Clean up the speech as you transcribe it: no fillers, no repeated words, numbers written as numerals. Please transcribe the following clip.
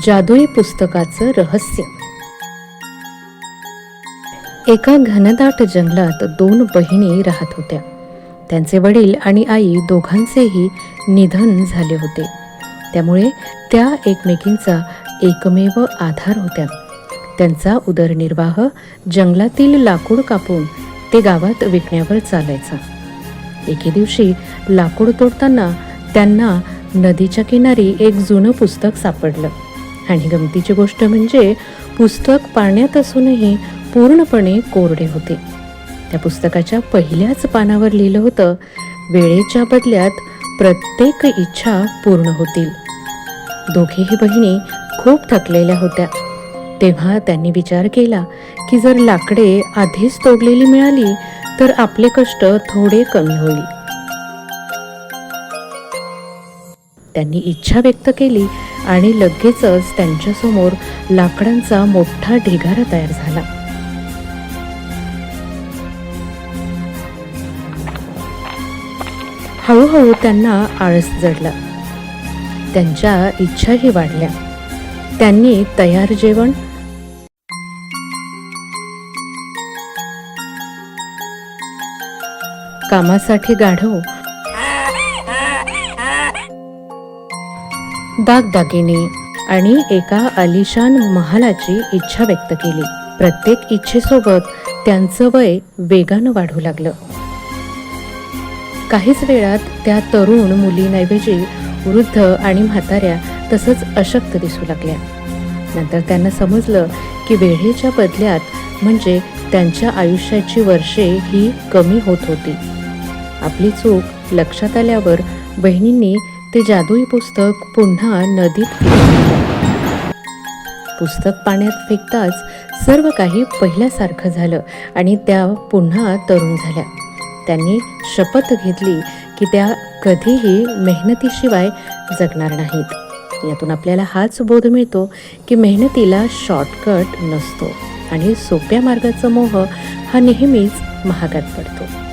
जादुई पुस्तकाचं रहस्य. एका घनदाट जंगलात 2 बहिणी राहत होत्या. त्यांचे वडील आणि आई दोघांचेही निधन झाले होते. त्यामुळे त्या एकमेकींचा एकमेव आधार होत्या. त्यांचा उदरनिर्वाह जंगलातील लाकूड कापून ते गावात विकण्यावर चालायचा. एके दिवशी लाकूड तोडताना त्यांना नदीच्या किनारी एक जुनं पुस्तक सापडलं. आणि गमतीची गोष्ट म्हणजे पुस्तक पाण्यात असूनही पूर्णपणे कोरडे होते. त्या पुस्तकाच्या पहिल्याच पानावर लिहिलं होतं, वेळेच्या बदल्यात प्रत्येक इच्छा पूर्ण होतील. दोघीही बहिणी खूप थकलेल्या होत्या. तेव्हा त्यांनी विचार केला की जर लाकडे आधीच तोडलेली मिळाली तर आपले कष्ट थोडे कमी होईल. त्यांनी इच्छा व्यक्त केली आणि लगेचच त्यांच्यासमोर लाकडांचा मोठा ढिगारा तयार झाला. हळूहळू त्यांना आळस जडला. त्यांच्या इच्छाही वाढल्या. त्यांनी तयार जेवण, कामासाठी गाढव, दागदागिने आणि एका आलिशान महालाची इच्छा व्यक्त केली. प्रत्येक इच्छेसोबत त्यांचं वय वेगानं वाढू लागलं. काहीच वेळात त्या तरुण मुलींऐवजी वृद्ध आणि म्हाताऱ्या तसंच अशक्त दिसू लागल्या. नंतर त्यांना समजलं की वेळेच्या बदल्यात म्हणजे त्यांच्या आयुष्याची वर्षे ही कमी होत होती. आपली चूक लक्षात आल्यावर बहिणींनी ते जादुई पुस्तक पुन्हा नदीत फेकलं. पुस्तक पाण्यात फेकताच सर्व काही पहिल्यासारखं झालं आणि त्या पुन्हा तरुण झाल्या. त्यांनी शपथ घेतली की त्या कधीही मेहनतीशिवाय जगणार नाहीत. यातून आपल्याला हाच बोध मिळतो की मेहनतीला शॉर्टकट नसतो आणि सोप्या मार्गाचा मोह हा नेहमीच महागात पडतो.